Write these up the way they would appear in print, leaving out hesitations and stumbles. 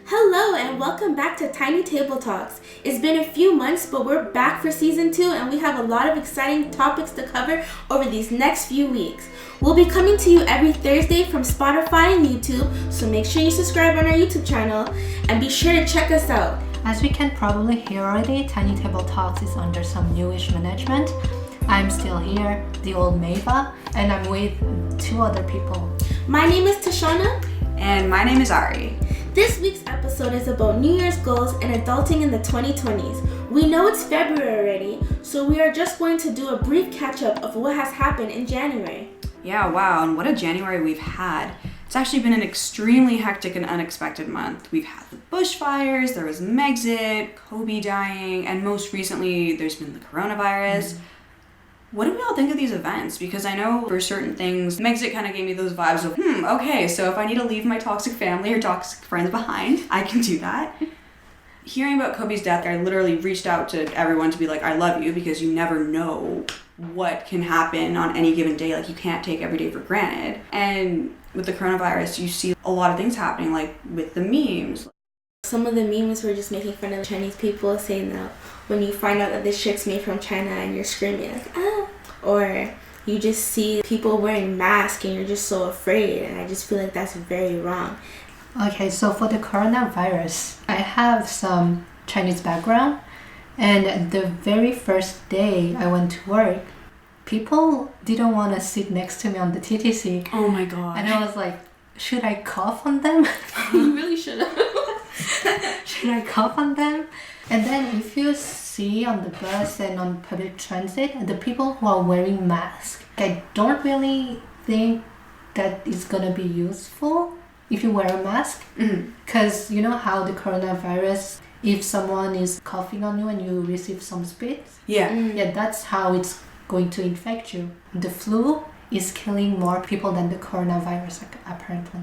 Hello and welcome back to Tiny Table Talks. It's been a few months, but we're back for season 2 and we have a lot of exciting topics to cover over these next few weeks. We'll be coming to you every Thursday from Spotify and YouTube, so make sure you subscribe on our YouTube channel and be sure to check us out. As we can probably hear already, Tiny Table Talks is under some newish management. I'm still here, the old Mava, and I'm with 2 other people. My name is Tashana. And my name is Ari. This week's episode is about New Year's goals and adulting in the 2020s. We know it's February already, so we are just going to do a brief catch-up of what has happened in January. Yeah, wow, and what a January we've had. It's actually been an extremely hectic and unexpected month. We've had the bushfires, there was Megxit, Kobe dying, and most recently there's been the coronavirus. What do we all think of these events? Because I know for certain things, Megxit kind of gave me those vibes of, okay, so if I need to leave my toxic family or toxic friends behind, I can do that. Hearing about Kobe's death, I literally reached out to everyone to be like, I love you, because you never know what can happen on any given day. Like, you can't take every day for granted. And with the coronavirus, you see a lot of things happening, like with the memes. Some of the memes were just making fun of Chinese people, saying that when you find out that this shit's made from China and you're screaming like, ah, or you just see people wearing masks and you're just so afraid, and I just feel like that's very wrong. Okay, so for the coronavirus, I have some Chinese background, and the very first day I went to work, people didn't want to sit next to me on the TTC. Oh my god. And I was like, should I cough on them? You really should have. Should I cough on them? And then if you see on the bus and on public transit, the people who are wearing masks, I don't really think that is gonna be useful if you wear a mask. Because you know how the coronavirus, if someone is coughing on you and you receive some spit, yeah, that's how it's going to infect you. The flu is killing more people than the coronavirus, apparently.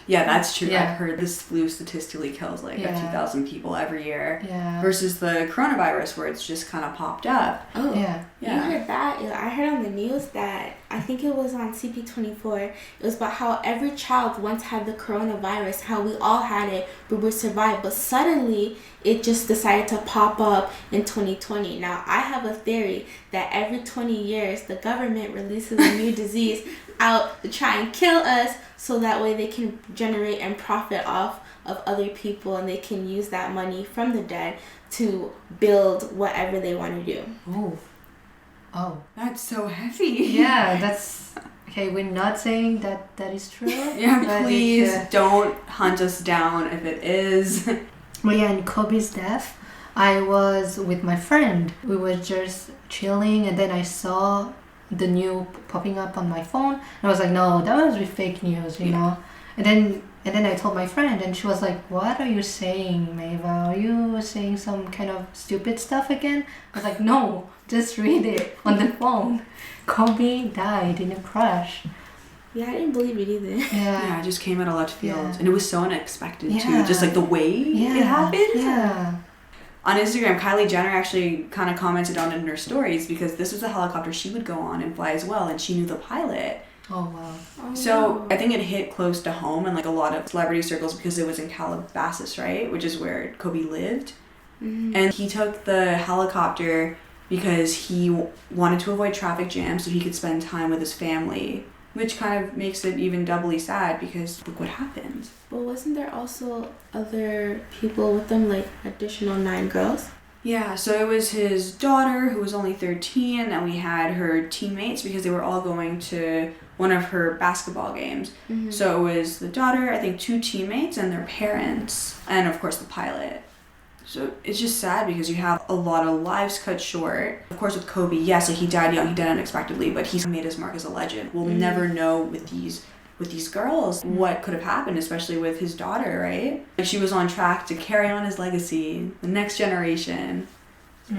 Yeah, that's true. Yeah. I've heard this flu statistically kills like a few thousand people every year. Yeah. Versus the coronavirus where it's just kind of popped up. Oh, Yeah. You heard that? Yeah, I heard on the news that, I think it was on CP24, it was about how every child once had the coronavirus, how we all had it, but we survived. But suddenly, it just decided to pop up in 2020. Now, I have a theory that every 20 years, the government releases a new disease out to try and kill us, so that way they can generate and profit off of other people, and they can use that money from the dead to build whatever they want to do. Oh. That's so heavy. Yeah, that's... Okay, we're not saying that that is true. Yeah, but please don't hunt us down if it is. Well, yeah, in Kobe's death, I was with my friend. We were just chilling, and then I saw the news popping up on my phone. And I was like, no, that must be fake news, you know? And then I told my friend, and she was like, what are you saying, Mava? Are you saying some kind of stupid stuff again? I was like, no, just read it on the phone. Kobe died in a crash. Yeah, I didn't believe it either. Yeah, it just came out of left field. Yeah. And it was so unexpected too. Yeah. Just like the way it happened. Yeah. On Instagram, Kylie Jenner actually kind of commented on it in her stories because this was a helicopter she would go on and fly as well, and she knew the pilot. Oh, wow. So I think it hit close to home in like a lot of celebrity circles because it was in Calabasas, right? Which is where Kobe lived. And he took the helicopter because he wanted to avoid traffic jams so he could spend time with his family, which kind of makes it even doubly sad because look what happened. But wasn't there also other people with them, like additional 9 girls? Yeah, so it was his daughter who was only 13, and then we had her teammates because they were all going to one of her basketball games. So it was the daughter, I think 2 teammates, and their parents, and of course the pilot. So it's just sad because you have a lot of lives cut short. Of course with Kobe, yes, like he died young, he died unexpectedly, but he's made his mark as a legend. We'll never know with these girls what could have happened, especially with his daughter, right? Like she was on track to carry on his legacy, the next generation. So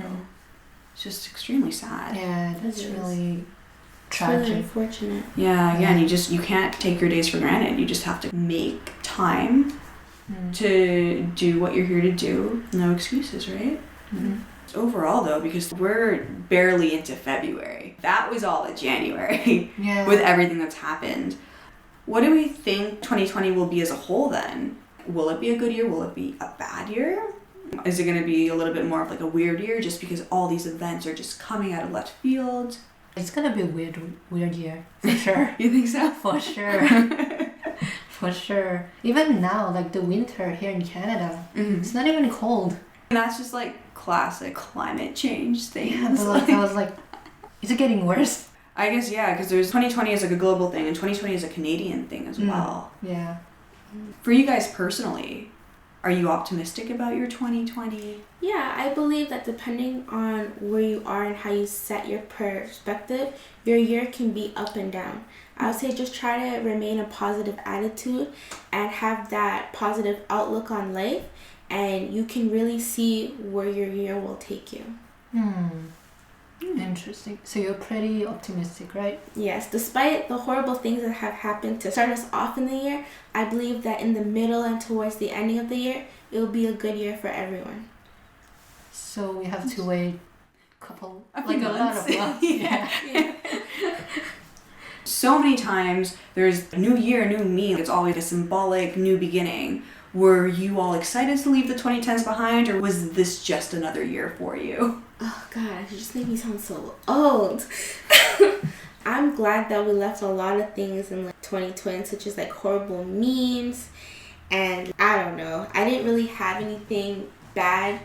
it's just extremely sad. Yeah, that's It is. really It's really tragic. unfortunate. Yeah, again, you can't take your days for granted. You just have to make time to do what you're here to do. No excuses, right? Overall though, because we're barely into February. That was all of January Yeah. with everything that's happened. What do we think 2020 will be as a whole then? will it be a good year? Will it be a bad year? Is it going to be a little bit more of like a weird year just because all these events are just coming out of left field? It's gonna be a weird year, for sure. You think so? For sure. For sure. Even now, like the winter here in Canada, it's not even cold. And that's just like classic climate change things. Yeah, but like, I was like, is it getting worse? I guess, yeah, because there's 2020 is like a global thing and 2020 is a Canadian thing as well. Yeah. For you guys personally, are you optimistic about your 2020? Yeah, I believe that depending on where you are and how you set your perspective, your year can be up and down. I would say just try to remain a positive attitude and have that positive outlook on life, and you can really see where your year will take you. Interesting. So you're pretty optimistic, right? Yes, despite the horrible things that have happened to start us off in the year, I believe that in the middle and towards the ending of the year, it will be a good year for everyone. So we have to wait a few lot months. of months. Yeah. Yeah. So many times there's new year, new me. It's always a symbolic new beginning. Were you all excited to leave the 2010s behind, or was this just another year for you? Oh gosh, you just made me sound so old. I'm glad that we left a lot of things in like 2020, such as like horrible memes, and I don't know. I didn't really have anything bad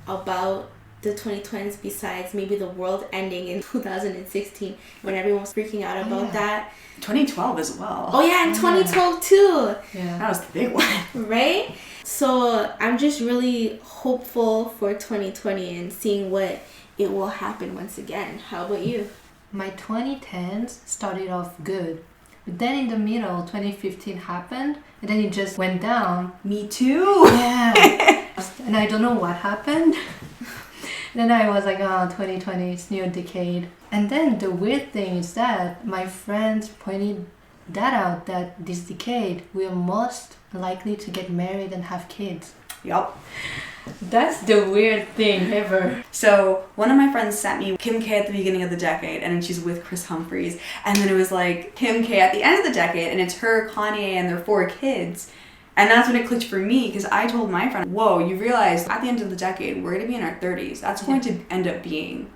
about the 2020s besides maybe the world ending in 2016 when everyone was freaking out about that. 2012 as well. Oh yeah, and 2012 too. Yeah. That was the big one. Right? So I'm just really hopeful for 2020 and seeing what it will happen once again. How about you? My 2010s started off good. But then in the middle, 2015 happened, and then it just went down. Me too. Yeah. And I don't know what happened. Then I was like, 2020, it's new decade. And then the weird thing is that my friends pointed that out, that this decade we are most likely to get married and have kids. Yup. That's the weird thing ever. So one of my friends sent me Kim K at the beginning of the decade, and then she's with Chris Humphries, and then it was like Kim K at the end of the decade, and it's her, Kanye, and their 4 kids. And that's when it clicked for me, because I told my friend, whoa, you realize at the end of the decade, we're going to be in our 30s. That's going to end up being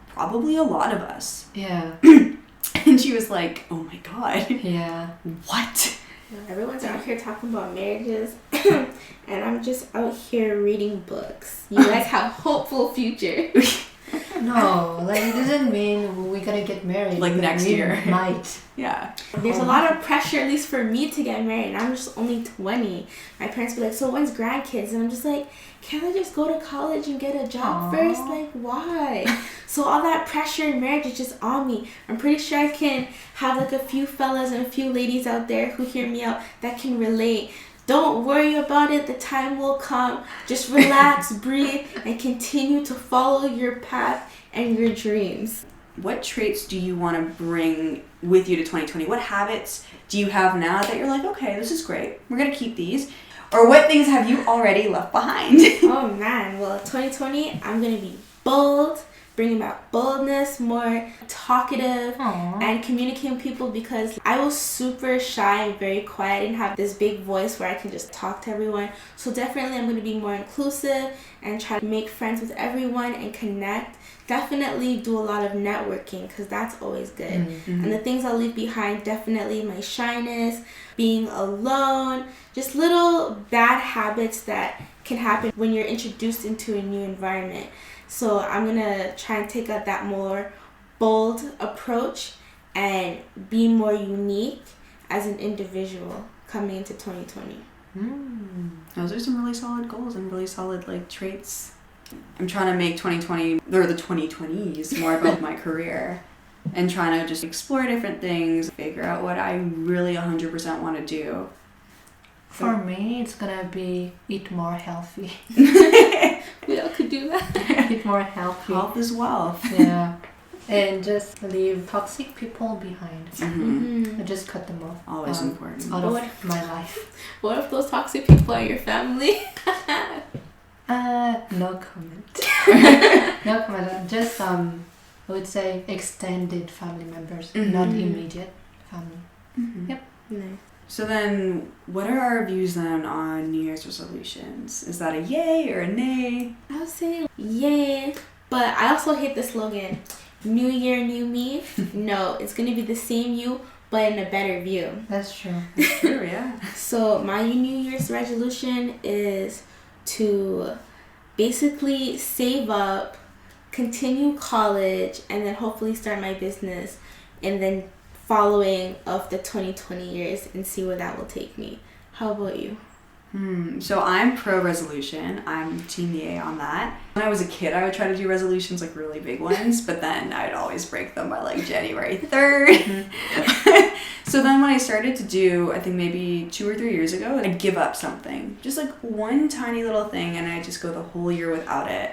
probably a lot of us. Yeah. And she was like, oh my God. Yeah. What? Everyone's out here talking about marriages, and I'm just out here reading books. You guys have hopeful future. No, like it doesn't mean we're gonna get married. Like but next we year. Might. Yeah. There's a lot of pressure, at least for me, to get married, and I'm just only 20. My parents be like, so when's grandkids? And I'm just like, can't I just go to college and get a job first? Like, why? So all that pressure in marriage is just on me. I'm pretty sure I can have like a few fellas and a few ladies out there who hear me out that can relate. Don't worry about it. The time will come. Just relax, breathe, and continue to follow your path and your dreams. What traits do you want to bring with you to 2020? What habits do you have now that you're like, okay, this is great, we're going to keep these? Or what things have you already left behind? Oh man, well 2020, I'm going to be bold, bringing back boldness, more talkative, and communicating with people, because I was super shy and very quiet. I didn't have this big voice where I can just talk to everyone. So definitely I'm going to be more inclusive and try to make friends with everyone and connect. Definitely do a lot of networking, because that's always good. And the things I'll leave behind, definitely my shyness, being alone, just little bad habits that can happen when you're introduced into a new environment. So I'm going to try and take out that more bold approach and be more unique as an individual coming into 2020. Those are some really solid goals and really solid like traits. I'm trying to make 2020, or the 2020s, more about my career, and trying to just explore different things, figure out what I really 100% want to do. For me, it's gonna be eat more healthy. We all could do that. Eat more healthy. Health is wealth. Yeah. And just leave toxic people behind. And just cut them off. Always important. Out of my life. What if those toxic people are your family? No comment. No comment. Just I would say extended family members, not immediate family. Yep. Nice. So then, what are our views then on New Year's resolutions? Is that a yay or a nay? I would say yay, but I also hate the slogan, New Year, New Me. No, it's going to be the same you, but in a better view. That's true. That's true, yeah. So my New Year's resolution is to basically save up, continue college, and then hopefully start my business, and then following of the 2020 years and see where that will take me. How about you? So I'm pro resolution. I'm team yay on that. When I was a kid, I would try to do resolutions, like really big ones, but then I'd always break them by like January 3rd. So then when I started to do, I think maybe 2 or 3 years ago, I'd give up something. Just like one tiny little thing, and I'd just go the whole year without it.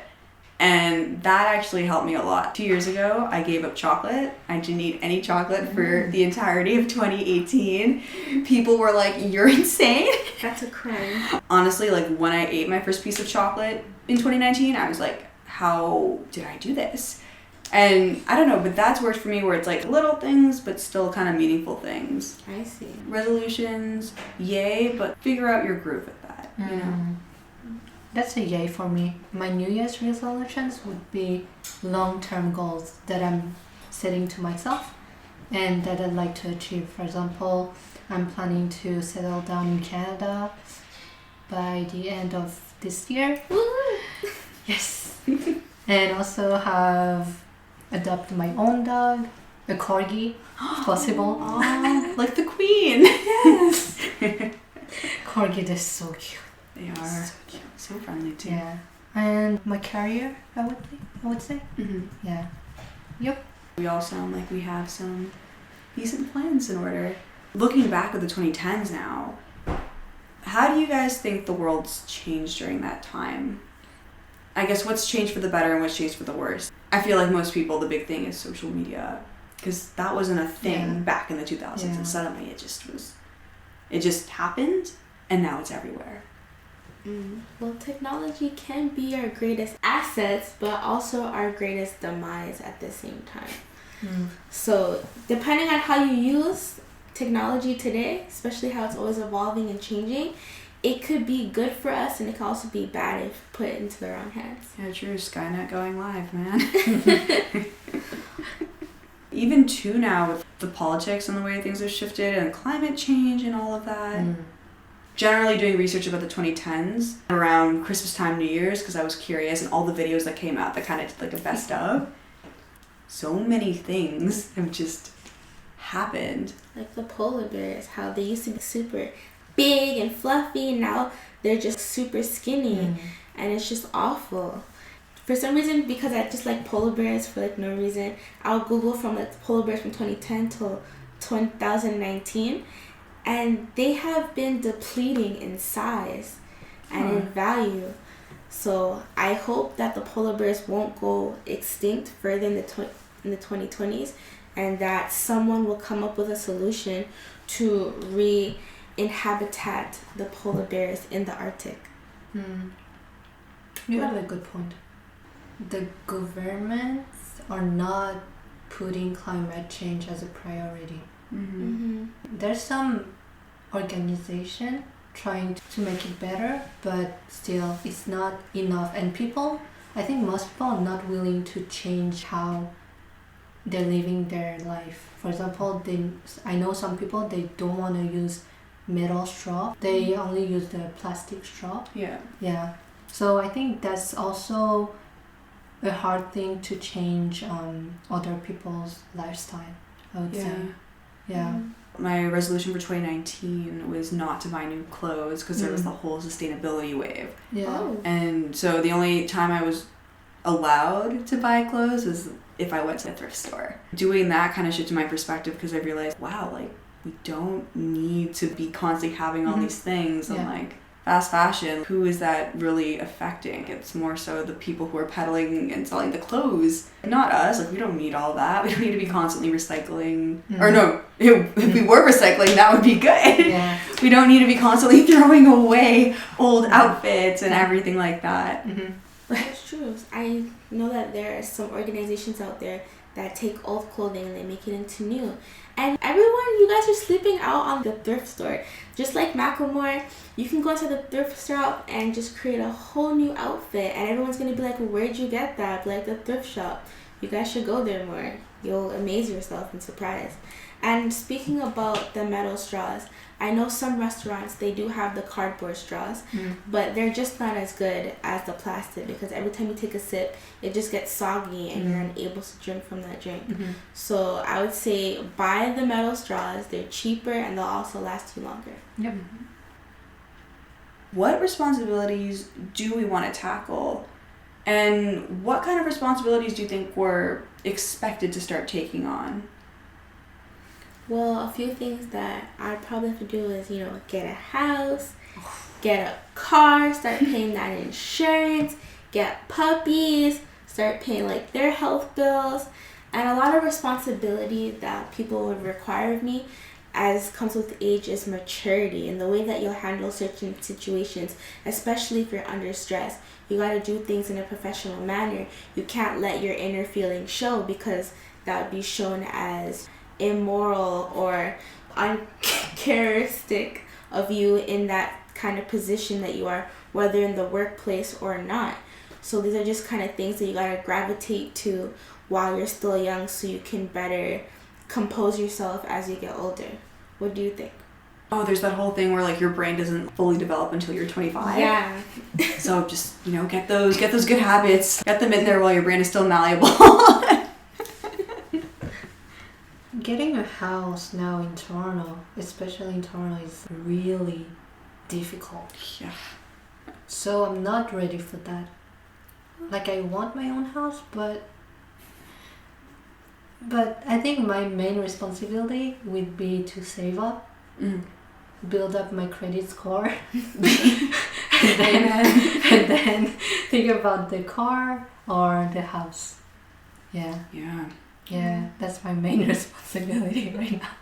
And that actually helped me a lot. 2 years ago, I gave up chocolate. I didn't eat any chocolate for the entirety of 2018. People were like, "You're insane." That's a crime. Honestly, like when I ate my first piece of chocolate in 2019, I was like, how did I do this? And I don't know, but that's worked for me, where it's like little things, but still kind of meaningful things. I see. Resolutions, yay, but figure out your groove with that, you know? That's a yay for me. My New Year's resolutions would be long-term goals that I'm setting to myself and that I'd like to achieve. For example, I'm planning to settle down in Canada by the end of this year. Woo! Yes. And also have adopted my own dog, a corgi, if possible. Aww, like the queen. Yes. Corgi, they're so cute. They are So cute. so friendly too. Yeah. And my career, I would say. Mm-hmm. Yeah. Yep. We all sound like we have some decent plans in order. Looking back at the 2010s now, how do you guys think the world's changed during that time? I guess what's changed for the better and what's changed for the worse? I feel like most people, the big thing is social media, because that wasn't a thing back in the 2000s, and suddenly it just happened, and now it's everywhere. Well, technology can be our greatest assets, but also our greatest demise at the same time. So depending on how you use technology today, especially how it's always evolving and changing, it could be good for us, and it can also be bad if put into the wrong hands. Yeah, true. Skynet going live, man. Even too now with the politics and the way things have shifted and climate change and all of that. Generally doing research about the 2010s around Christmas time, New Year's, because I was curious, and all the videos that came out that kind of did like a best of. So many things have just happened. Like the polar bears, how they used to be super big and fluffy, and now they're just super skinny, and it's just awful. For some reason, because I just like polar bears for like no reason, I'll Google from like polar bears from 2010 till 2019, and they have been depleting in size and in value. So I hope that the polar bears won't go extinct further in the 2020s, and that someone will come up with a solution to re-inhabitat the polar bears in the Arctic. You have a good point. The governments are not putting climate change as a priority. There's some organization trying to make it better, but still it's not enough, and I think most people are not willing to change how they're living their life. For example, I know some people, they don't want to use metal straw, they only use the plastic straw. Yeah. So I think that's also a hard thing to change other people's lifestyle, I would say. Yeah. My resolution for 2019 was not to buy new clothes, because there was the whole sustainability wave. And so the only time I was allowed to buy clothes was if I went to a thrift store. Doing that kind of shifted my perspective, because I realized, wow, like we don't need to be constantly having all these things, and like fast fashion, who is that really affecting? It's more so the people who are peddling and selling the clothes, not us. Like we don't need all that. We don't need to be constantly recycling. Or no, if we were recycling, that would be good. We don't need to be constantly throwing away old outfits and everything like that. That's true. I know that there are some organizations out there that take old clothing and they make it into new. And everyone, you guys are sleeping out on the thrift store. Just like Macklemore, you can go to the thrift shop and just create a whole new outfit, and everyone's gonna be like, where'd you get that? Like, the thrift shop. You guys should go there more. You'll amaze yourself and surprise. And speaking about the metal straws, I know some restaurants, they do have the cardboard straws, but they're just not as good as the plastic, because every time you take a sip, it just gets soggy and you're unable to drink from that drink. So I would say buy the metal straws. They're cheaper and they'll also last you longer. Yep. What responsibilities do we want to tackle? And what kind of responsibilities do you think we're expected to start taking on? Well, a few things that I probably have to do is, get a house, get a car, start paying that insurance, get puppies, start paying like their health bills, and a lot of responsibility that people would require of me as comes with age is maturity and the way that you'll handle certain situations, especially if you're under stress. You got to do things in a professional manner. You can't let your inner feelings show, because that would be shown as immoral or uncharacteristic of you in that kind of position that you are, whether in the workplace or not. So these are just kind of things that you gotta gravitate to while you're still young, so you can better compose yourself as you get older. What do you think? Oh, there's that whole thing where like your brain doesn't fully develop until you're 25. Yeah. So just, get those good habits, get them in there while your brain is still malleable. Getting a house now in Toronto, especially in Toronto, is really difficult. Yeah. So I'm not ready for that. Like, I want my own house, but I think my main responsibility would be to save up, build up my credit score, and then think about the car or the house. Yeah. Yeah, that's my main responsibility right now.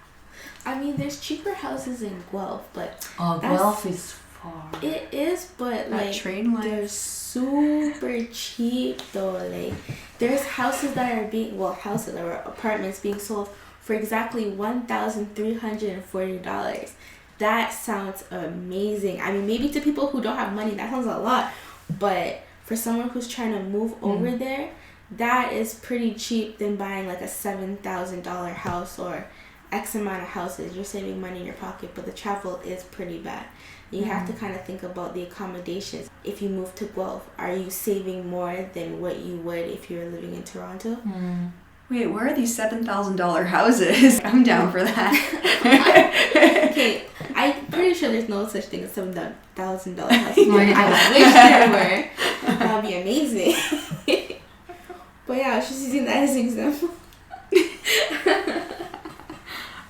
I mean, there's cheaper houses in Guelph, but Guelph is far. It is, but that train line. They're super cheap though. Like, there's houses that are houses or apartments being sold for exactly $1,340. That sounds amazing. I mean, maybe to people who don't have money, that sounds a lot, but for someone who's trying to move over there, that is pretty cheap than buying like a $7,000 house or X amount of houses. You're saving money in your pocket, but the travel is pretty bad. You have to kind of think about the accommodations. If you move to Guelph, are you saving more than what you would if you were living in Toronto? Wait, where are these $7,000 houses? I'm down for that. Okay, I'm pretty sure there's no such thing as $7,000 houses. I wish there were. That would be amazing. But yeah, I was just using that as an example.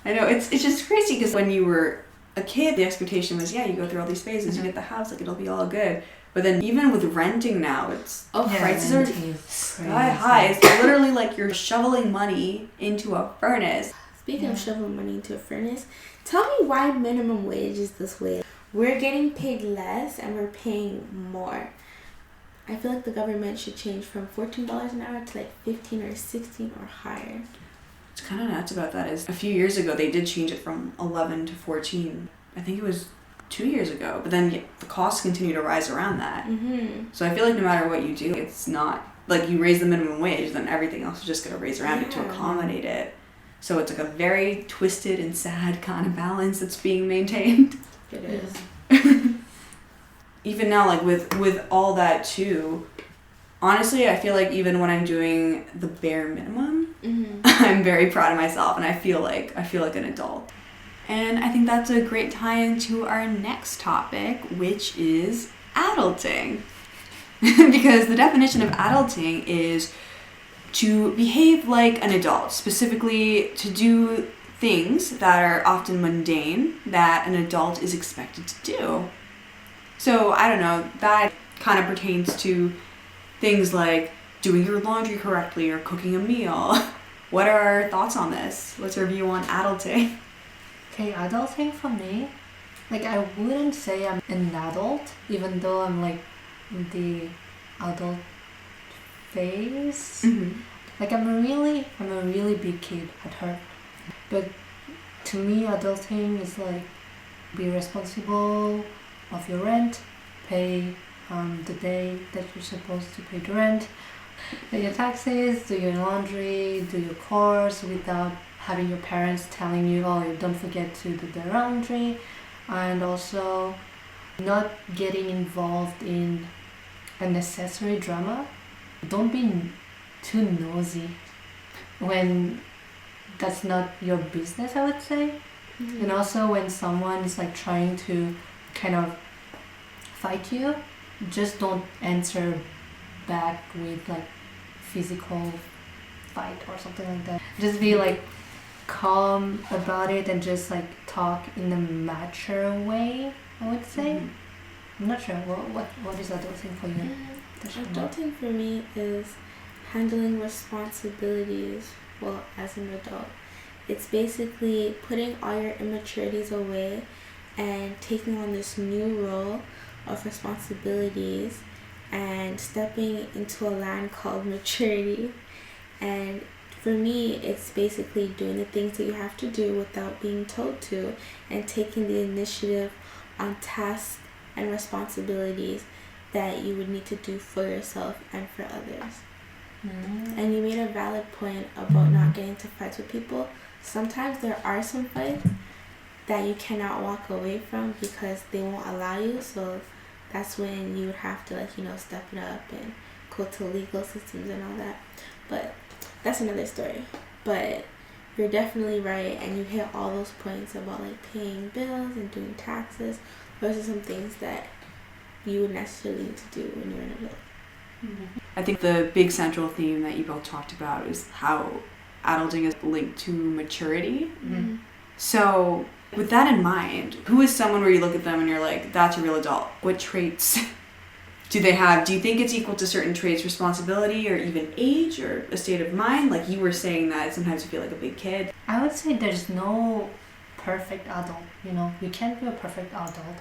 I know, it's just crazy, because when you were a kid, the expectation was, you go through all these phases, you get the house, like, it'll be all good. But then even with renting now, prices are sky high. It's literally like you're shoveling money into a furnace. Speaking of shoveling money into a furnace, tell me why minimum wage is this way. We're getting paid less and we're paying more. I feel like the government should change from $14 an hour to like 15 or 16 or higher. What's kind of nuts about that is a few years ago they did change it from 11 to 14. I think it was 2 years ago, but then the costs continue to rise around that. So I feel like no matter what you do, it's not like you raise the minimum wage, then everything else is just going to raise around it to accommodate it. So it's like a very twisted and sad kind of balance that's being maintained. It is. Even now, like with all that too, honestly, I feel like even when I'm doing the bare minimum, I'm very proud of myself and I feel like an adult. And I think that's a great tie into our next topic, which is adulting. Because the definition of adulting is to behave like an adult, specifically to do things that are often mundane that an adult is expected to do. So, I don't know, that kind of pertains to things like doing your laundry correctly or cooking a meal. What are our thoughts on this? What's our view on adulting? Okay, adulting for me, like, I wouldn't say I'm an adult, even though I'm like in the adult phase. Like I'm a really big kid at heart. But to me, adulting is like be responsible of your rent, pay the day that you're supposed to pay the rent, pay your taxes, do your laundry, do your chores without having your parents telling you, oh, don't forget to do the laundry, and also not getting involved in unnecessary drama. Don't be too nosy when that's not your business, I would say. Mm-hmm. And also when someone is like trying to kind of fight you, just don't answer back with like physical fight or something like that. Just be like calm about it and just like talk in a mature way, I would say. Mm-hmm. I'm not sure what is adulting for you? Adulting for me is handling responsibilities well as an adult. It's basically putting all your immaturities away and taking on this new role of responsibilities and stepping into a land called maturity. And for me, it's basically doing the things that you have to do without being told to and taking the initiative on tasks and responsibilities that you would need to do for yourself and for others. And you made a valid point about not getting into fights with people. Sometimes there are some fights that you cannot walk away from because they won't allow you, so that's when you would have to step it up and go to legal systems and all that. But that's another story. But you're definitely right, and you hit all those points about like paying bills and doing taxes. Those are some things that you would necessarily need to do when you're an adult. I think the big central theme that you both talked about is how adulting is linked to maturity. Mm-hmm. So with that in mind, who is someone where you look at them and you're like, that's a real adult? What traits do they have? Do you think it's equal to certain traits, responsibility, or even age, or a state of mind? Like you were saying that sometimes you feel like a big kid. I would say there's no perfect adult, you can't be a perfect adult.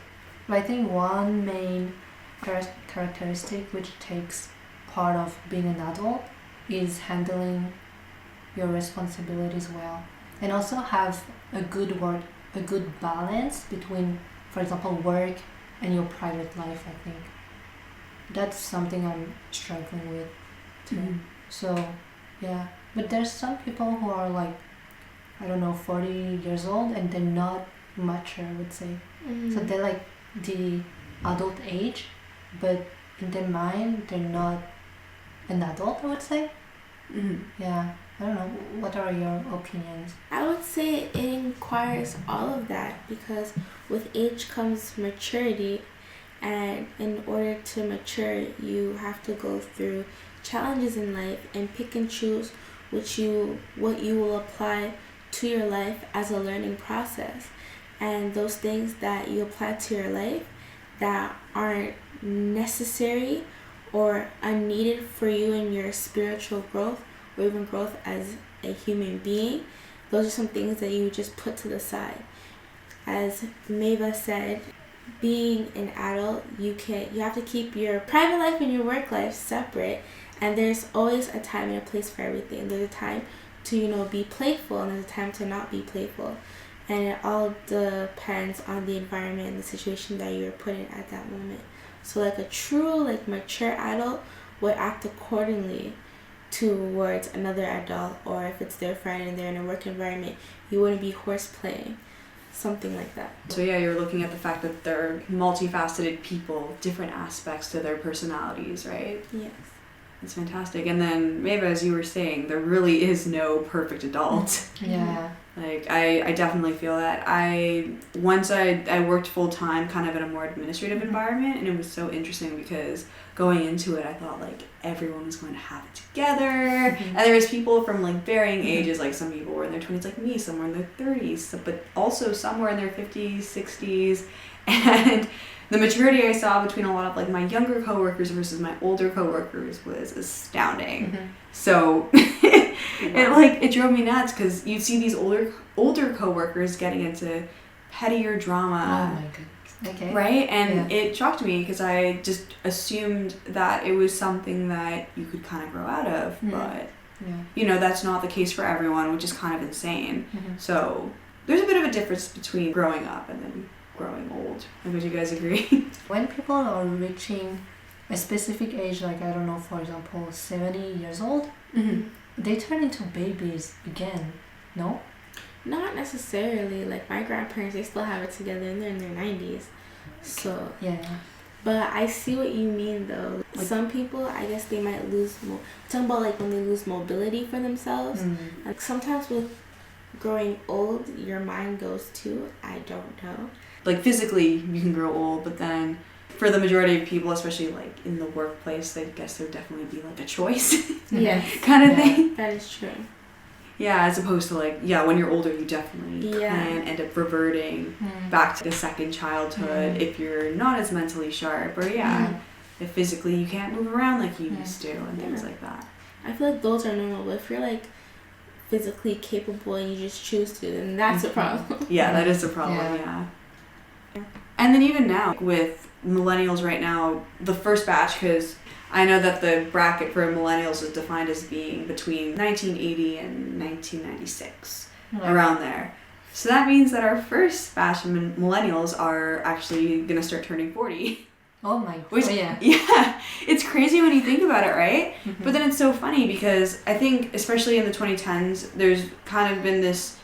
But I think one main characteristic which takes part of being an adult is handling your responsibilities well, and also have a good balance between, for example, work and your private life. I think that's something I'm struggling with too. Mm-hmm. So yeah, but there's some people who are like, I don't know, 40 years old and they're not mature, I would say. Mm-hmm. So they're like the adult age, but in their mind they're not an adult, I would say. Mm-hmm. Yeah, I don't know. What are your opinions? I would say it requires all of that, because with age comes maturity, and in order to mature you have to go through challenges in life and pick and choose what you will apply to your life as a learning process. And those things that you apply to your life that aren't necessary or unneeded for you in your spiritual growth or even growth as a human being, those are some things that you just put to the side. As Maeva said, being an adult, you have to keep your private life and your work life separate, and there's always a time and a place for everything. There's a time to be playful, and there's a time to not be playful, and it all depends on the environment and the situation that you're put in at that moment. So like a true mature adult would act accordingly towards another adult, or if it's their friend and they're in a work environment, you wouldn't be horseplaying, something like that. So yeah, you're looking at the fact that they're multifaceted people, different aspects to their personalities, right? Yes. It's fantastic. And then maybe as you were saying, there really is no perfect adult. Yeah. Like I definitely feel that. Once I worked full time kind of in a more administrative environment, and it was so interesting because going into it I thought like everyone was going to have it together. And there was people from like varying ages, like some people were in their 20s like me, some were in their 30s, but also some were in their 50s, 60s. And the maturity I saw between a lot of like my younger coworkers versus my older coworkers was astounding. So it drove me nuts because you'd see these older coworkers getting into pettier drama. Oh my goodness. Okay. Right? And it shocked me because I just assumed that it was something that you could kind of grow out of, but Yeah. That's not the case for everyone, which is kind of insane. Mm-hmm. So there's a bit of a difference between growing up and then growing old. Would you guys agree? When people are reaching a specific age, like I don't know, for example, 70 years old, they turn into babies again. No? Not necessarily. Like my grandparents, they still have it together and they're in their 90s. So, Yeah. but I see what you mean though. Like, some people, I guess they might lose, talking about like when they lose mobility for themselves. Like sometimes with growing old, your mind goes too. I don't know. like physically you can grow old, but then for the majority of people, especially like in the workplace, I guess there'd definitely be like a choice Yes. kind of Yeah. thing. That is true. Yeah, as opposed to like, when you're older, you definitely can end up reverting back to the second childhood if you're not as mentally sharp, or if physically you can't move around like you used to and things like that. I feel like those are normal, but if you're like physically capable and you just choose to, then that's a problem. Yeah, that is a problem, Yeah. And then even now, with millennials right now, the first batch, because I know that the bracket for millennials is defined as being between 1980 and 1996, around there. So that means that our first batch of millennials are actually going to start turning 40. Oh my Which, god. Yeah. Yeah, it's crazy when you think about it, right? But then it's so funny because I think, especially in the 2010s, there's kind of been this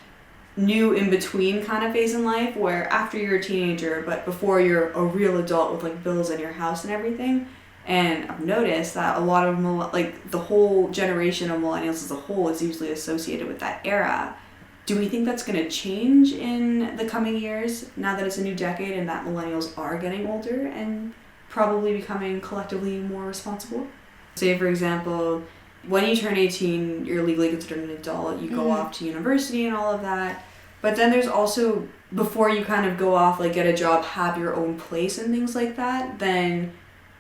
new in-between kind of phase in life where after you're a teenager, but before you're a real adult with like bills in your house and everything. And I've noticed that a lot of, like the whole generation of millennials as a whole is usually associated with that era. Do we think that's going to change in the coming years now that it's a new decade and that millennials are getting older and probably becoming collectively more responsible? Say, for example, when you turn 18, you're legally considered an adult, you go off to university and all of that. But then there's also, before you kind of go off, like get a job, have your own place and things like that, then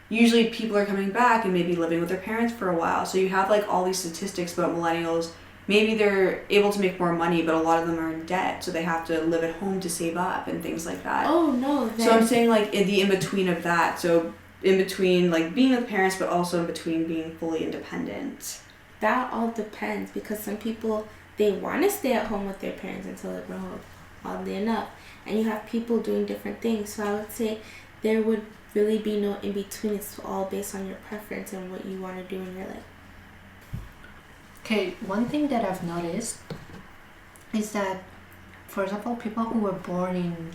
usually people are coming back and maybe living with their parents for a while. So you have like all these statistics about millennials. Maybe they're able to make more money, but a lot of them are in debt, so they have to live at home to save up and things like that. Oh no. So I'm saying like in the in-between of that, so in between like being with parents, but also in between being fully independent. That all depends, because some people, they want to stay at home with their parents until they grow up, oddly enough. And you have people doing different things. So I would say there would really be no in-between. It's all based on your preference and what you want to do in your life. Okay, one thing that I've noticed is that, for example, people who were born in,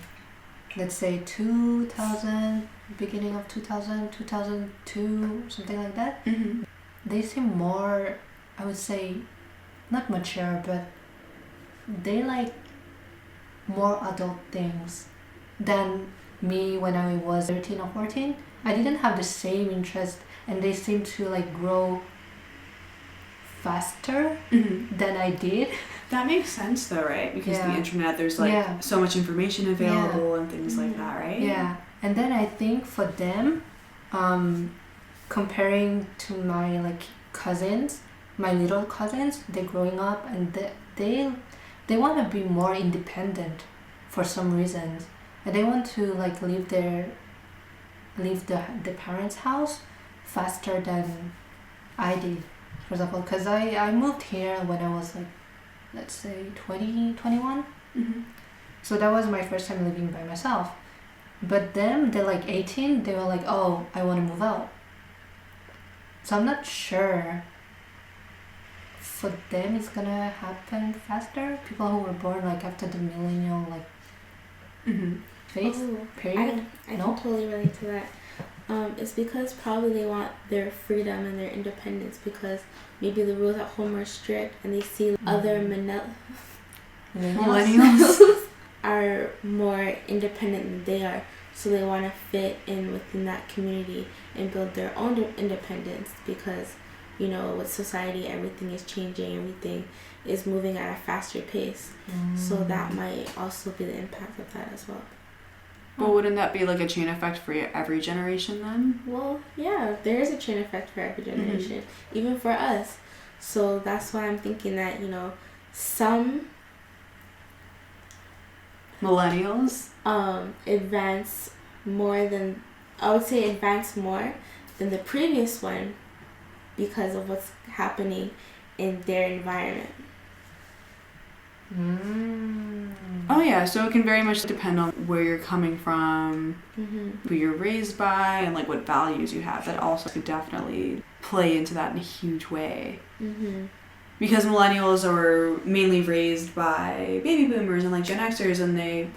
let's say, 2000, beginning of 2000, 2002, something like that, they seem more, I would say, not mature, but they like more adult things than me when I was 13 or 14. I didn't have the same interest, and they seem to like grow faster than I did. That makes sense though, right? Because Yeah. the internet, there's like so much information available and things like that, right? Yeah, and then I think for them, comparing to my like cousins, my little cousins, they're growing up and they want to be more independent for some reasons, and they want to like leave the parents' house faster than I did. For example, because I moved here when I was like, let's say 20, 21. So that was my first time living by myself. But them, they're like 18, they were like, oh, I want to move out. So I'm not sure for them it's gonna happen faster. People who were born like after the millennial like phase period. I can totally relate to that. It's because probably they want their freedom and their independence, because maybe the rules at home are strict and they see other millennials are more independent than they are, so they want to fit in within that community and build their own independence, because with society everything is changing, everything is moving at a faster pace. So that might also be the impact of that as well. Well, wouldn't that be like a chain effect for every generation then? Well, yeah, there is a chain effect for every generation, even for us. So that's why I'm thinking that, some millennials advance more than the previous one, because of what's happening in their environment. Oh yeah, so it can very much depend on where you're coming from, who you're raised by, and like what values you have. That also could definitely play into that in a huge way. Because millennials are mainly raised by baby boomers and like Gen Xers, and they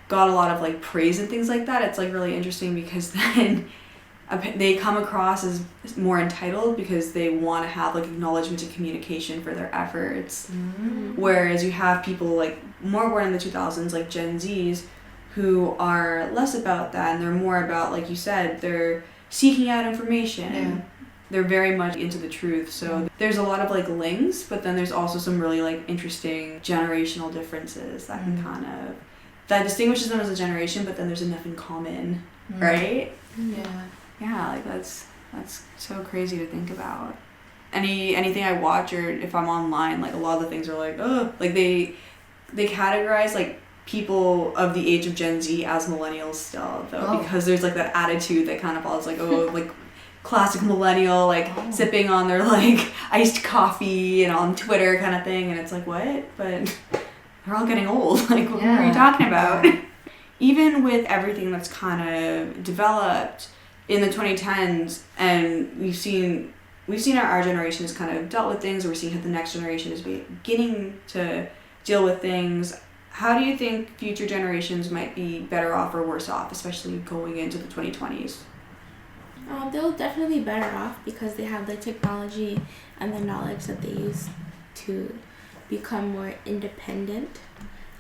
got a lot of like praise and things like that. It's like really interesting because then they come across as more entitled because they want to have like acknowledgement and communication for their efforts. Whereas you have people like more born in the 2000s, like Gen Zs, who are less about that, and they're more about, like you said, they're seeking out information. Yeah. They're very much into the truth. So there's a lot of like links, but then there's also some really like interesting generational differences that can kind of, that distinguishes them as a generation, but then there's enough in common, right? Yeah, like that's so crazy to think about. Anything I watch, or if I'm online, like a lot of the things are like, oh, like they categorize like people of the age of Gen Z as millennials still, though, because there's like that attitude that kind of follows like, oh, like classic millennial, like sipping on their like iced coffee and on Twitter kind of thing, and it's like, what? But they're all getting old. Like, what are you talking about? Even with everything that's kind of developed in the 2010s, and we've seen our generation has kind of dealt with things, or we're seeing how the next generation is beginning to deal with things. How do you think future generations might be better off or worse off, especially going into the 2020s? They'll definitely be better off because they have the technology and the knowledge that they use to become more independent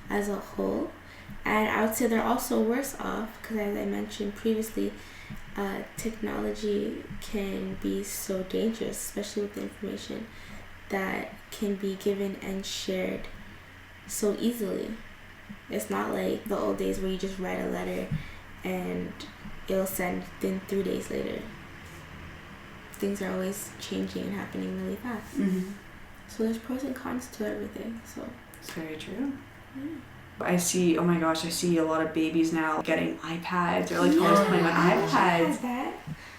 as a whole. And I would say they're also worse off because, as I mentioned previously, technology can be so dangerous, especially with the information that can be given and shared so easily. It's not like the old days where you just write a letter and it'll send then 3 days later. Things are always changing and happening really fast. So there's pros and cons to everything. So it's very true. I see a lot of babies now getting iPads, or like toddlers playing with iPads.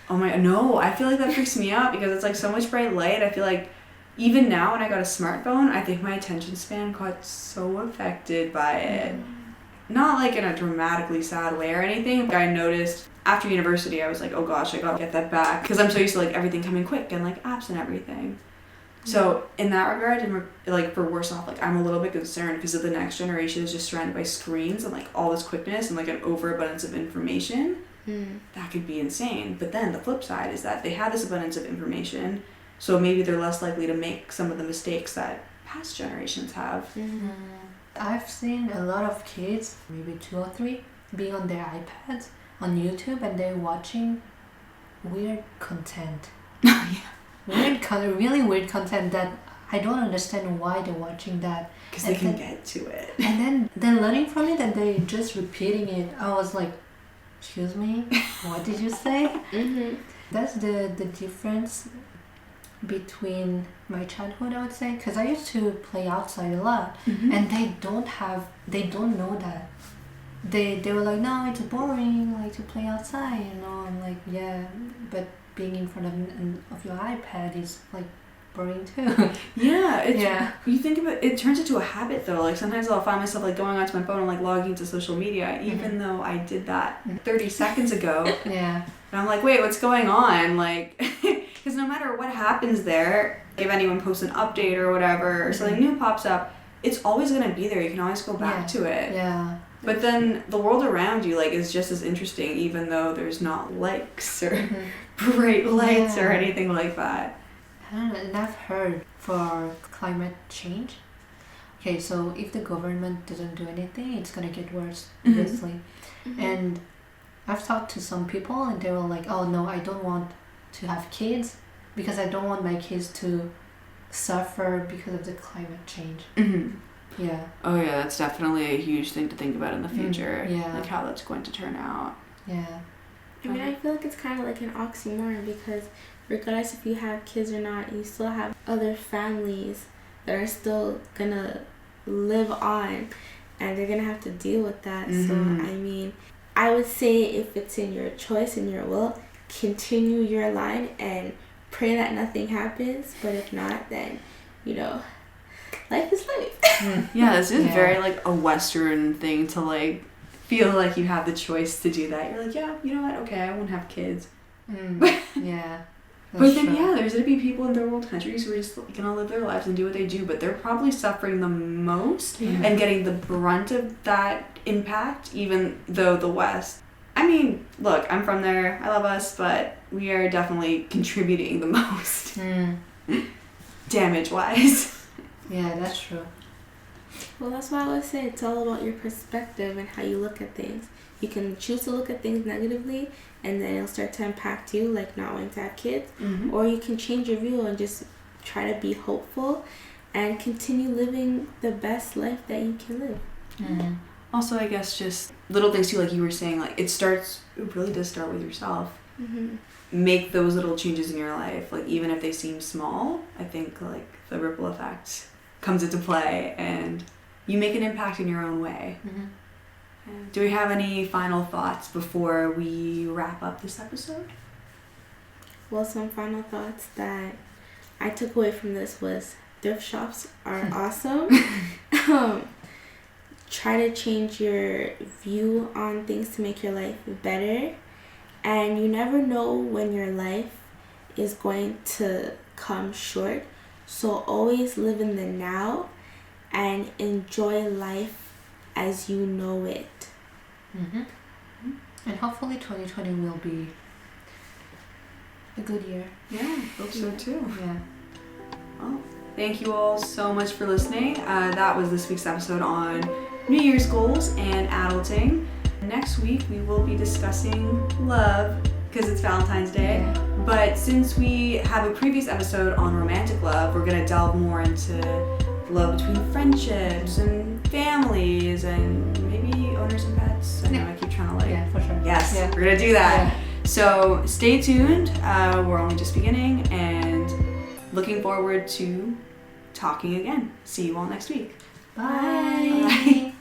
Oh my, no, I feel like that freaks me out because it's like so much bright light. I feel like even now when I got a smartphone, I think my attention span got so affected by it. Not like in a dramatically sad way or anything, but I noticed after university, I was like, oh gosh, I gotta get that back, because I'm so used to like everything coming quick and like apps and everything. So in that regard, and like for worse off, like I'm a little bit concerned because of the next generation is just surrounded by screens and like all this quickness and like an overabundance of information. That could be insane. But then the flip side is that they have this abundance of information, so maybe they're less likely to make some of the mistakes that past generations have. I've seen a lot of kids, maybe 2 or 3, being on their iPads on YouTube, and they're watching weird content. Really weird content that I don't understand why they're watching that. Because they can get to it. And then they're learning from it and they're just repeating it. I was like, excuse me, what did you say? That's the difference between my childhood, I would say, because I used to play outside a lot, and they don't know that. They were like, no, it's boring, like to play outside, you know. I'm like, yeah, but being in front of your iPad is like boring too. You think about it, turns into a habit though. Like sometimes I'll find myself like going onto my phone and like logging into social media, even though I did that 30 seconds ago. And I'm like, wait, what's going on? Like, because no matter what happens there, if anyone posts an update or whatever, or something new pops up, it's always gonna be there. You can always go back to it. But then the world around you like is just as interesting, even though there's not likes or bright lights or anything like that. I don't know, and I've heard for climate change. Okay, so if the government doesn't do anything, it's gonna get worse, obviously. And I've talked to some people, and they were like, "Oh no, I don't want to have kids because I don't want my kids to suffer because of the climate change." Yeah. Oh yeah, that's definitely a huge thing to think about in the future. Like how that's going to turn out. I mean, I feel like it's kind of like an oxymoron because regardless if you have kids or not, you still have other families that are still gonna live on, and they're gonna have to deal with that. So I mean, I would say if it's in your choice and your will, continue your line and pray that nothing happens. But if not, then you know, life is life. Yeah, this is Yeah. very like a Western thing to like feel like you have the choice to do that. You're like, yeah, you know what? Okay, I won't have kids. Yeah. But That's then, true. yeah, there's gonna be people in third world countries who are just gonna live their lives and do what they do, but they're probably suffering the most Yeah. and getting the brunt of that impact, even though the West. I mean, look, I'm from there. I love us, but we are definitely contributing the most damage-wise. Yeah, that's true. Well, that's why I always say it's all about your perspective and how you look at things. You can choose to look at things negatively, and then it'll start to impact you, like not wanting to have kids. Mm-hmm. Or you can change your view and just try to be hopeful and continue living the best life that you can live. Mm-hmm. Also, I guess just little things too, like you were saying, like it really does start with yourself. Mm-hmm. Make those little changes in your life, like even if they seem small, I think like the ripple effect comes into play and you make an impact in your own way. Mm-hmm. Do we have any final thoughts before we wrap up this episode? Well, some final thoughts that I took away from this was thrift shops are awesome. Try to change your view on things to make your life better. And you never know when your life is going to come short. So always live in the now and enjoy life as you know it. Mm-hmm. And hopefully 2020 will be a good year. Yeah, I hope so too. Yeah. Well, thank you all so much for listening. That was this week's episode on New Year's goals and adulting. Next week we will be discussing love because it's Valentine's Day. Yeah. But since we have a previous episode on romantic love, we're going to delve more into love between friendships and families and maybe owners and pets. I know I keep trying to like... Yeah, for sure. Yes, Yeah. we're going to do that. Yeah. So stay tuned. We're only just beginning and looking forward to talking again. See you all next week. Bye. Bye.